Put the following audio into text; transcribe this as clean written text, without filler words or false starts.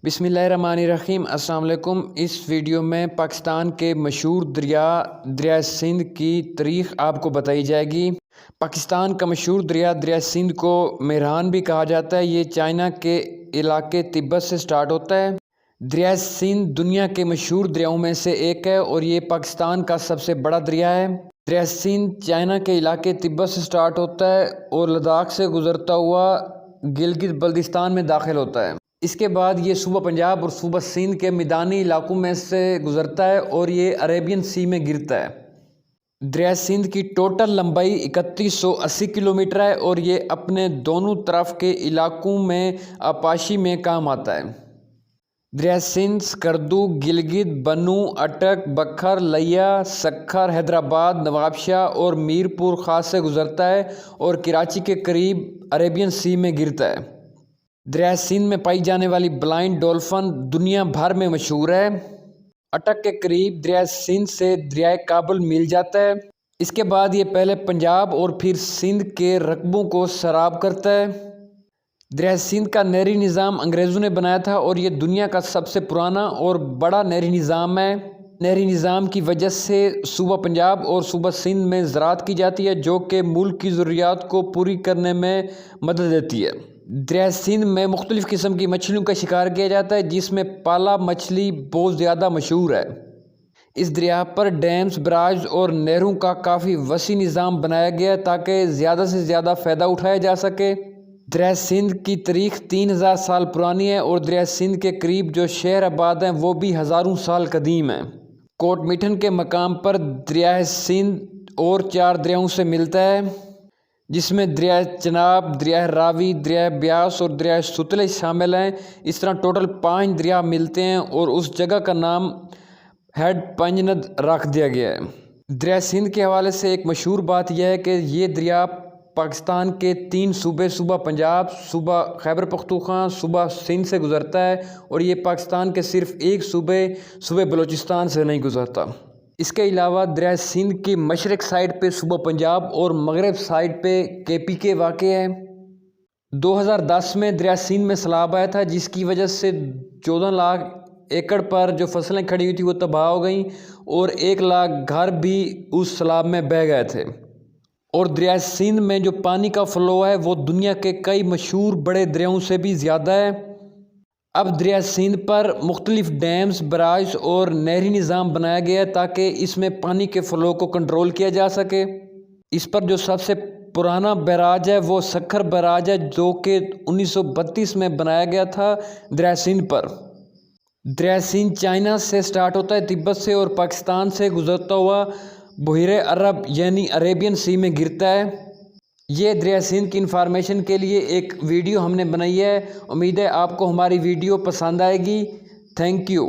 बिस्मिल्लाहिर्रहमानिर्रहीम। अस्सलाम वालेकुम। इस वीडियो में पाकिस्तान के मशहूर दरिया सिंध की तारीख़ आपको बताई जाएगी। पाकिस्तान का मशहूर दरिया सिंध को मेहरान भी कहा जाता है। ये चाइना के इलाके तिब्बत से स्टार्ट होता है। दरिया सिंध दुनिया के मशहूर दरियाओं में से एक है और ये पाकिस्तान का सबसे बड़ा दरिया है। दरिया सिंध चाइना के इलाके तिब्बत से स्टार्ट होता है और लद्दाख से गुजरता हुआ गिलगित बल्तिस्तान में दाखिल होता है। इसके बाद ये सूबा पंजाब और सूबा सिंध के मैदानी इलाकों में से गुजरता है और ये अरेबियन सी में गिरता है। दरिया सिंध की टोटल लंबाई 3180 किलोमीटर है और ये अपने दोनों तरफ के इलाकों में आपाशी में काम आता है। दरिया सिंध स्कर्दू, गिलगित, बनू, अटक, बखर, लिया, सक्खर, हैदराबाद, नवाबशाह और मीरपुर खास से गुजरता है और कराची के करीब अरेबियन सी में गिरता है। दरिया सिंध में पाई जाने वाली ब्लाइंड डॉल्फिन दुनिया भर में मशहूर है। अटक के करीब दरिया सिंध से दरिया काबुल मिल जाता है। इसके बाद ये पहले पंजाब और फिर सिंध के रकबों को सराब करता है। दरिया सिंध का नहरी निज़ाम अंग्रेज़ों ने बनाया था और ये दुनिया का सबसे पुराना और बड़ा नहरी निज़ाम है। नहरी निज़ाम की वजह से सूबा पंजाब और सूबा सिंध में ज़राअत की जाती है, जो कि मुल्क की ज़रूरियात को पूरी करने में मदद देती है। दरिया सिंध में मुख्तलिफ़ किस्म की मछलियों का शिकार किया जाता है, जिसमें पाला मछली बहुत ज़्यादा मशहूर है। इस दरिया पर डैम्स, बराज और नहरों का काफ़ी वसी निज़ाम बनाया गया है ताकि ज़्यादा से ज़्यादा फ़ायदा उठाया जा सके। दरिया सिंध की तारीख़ 3000 साल पुरानी है और दरिया सिंध के करीब जो शहर आबाद हैं वो भी हज़ारों साल कदीम हैं। कोट मिठन के मकाम पर दरिया सिंध और 4 दरियाओं से मिलता है, जिसमें दरिया चनाब, दरिया रावी, दरिया ब्यास और दरिया सुतलेज शामिल हैं। इस तरह टोटल 5 दरिया मिलते हैं और उस जगह का नाम हेड पंजनद रख दिया गया है। दरिया सिंध के हवाले से एक मशहूर बात यह है कि ये दरिया पाकिस्तान के 3 सूबे सूबा पंजाब, सूबा खैबर पख्तूनख्वा, सूबा सिंध से गुजरता है और ये पाकिस्तान के सिर्फ़ एक सूबे बलूचिस्तान से नहीं गुजरता। इसके अलावा दरिया सिंध की मशरक़ साइड पे सूबा पंजाब और मगरब साइड पे KPK वाक़ है। 2010 में दरिया सिंध में सैलाब आया था, जिसकी वजह से 14 लाख एकड़ पर जो फसलें खड़ी हुई थी वो तबाह हो गई और 1 लाख घर भी उस सैलाब में बह गए थे। और दरिया सिंध में जो पानी का फ़्लो है वो दुनिया के कई मशहूर बड़े दरियाओं से भी ज़्यादा है। अब दरिया सिंध पर मुख्तलिफ़ डैम्स, बराज और नहरी निज़ाम बनाया गया है ताकि इसमें पानी के फ़्लो को कंट्रोल किया जा सके। इस पर जो सबसे पुराना बैराज है वो सक्खर बैराज है, जो कि 1932 में बनाया गया था दरिया सिंध पर। दरिया सिंध चाइना से स्टार्ट होता है, तिब्बत से और पाकिस्तान से गुजरता हुआ बहरे अरब यानी अरेबियन सी में गिरता है। ये दरिया सिंध की इन्फॉर्मेशन के लिए एक वीडियो हमने बनाई है। उम्मीद है आपको हमारी वीडियो पसंद आएगी। Thank you.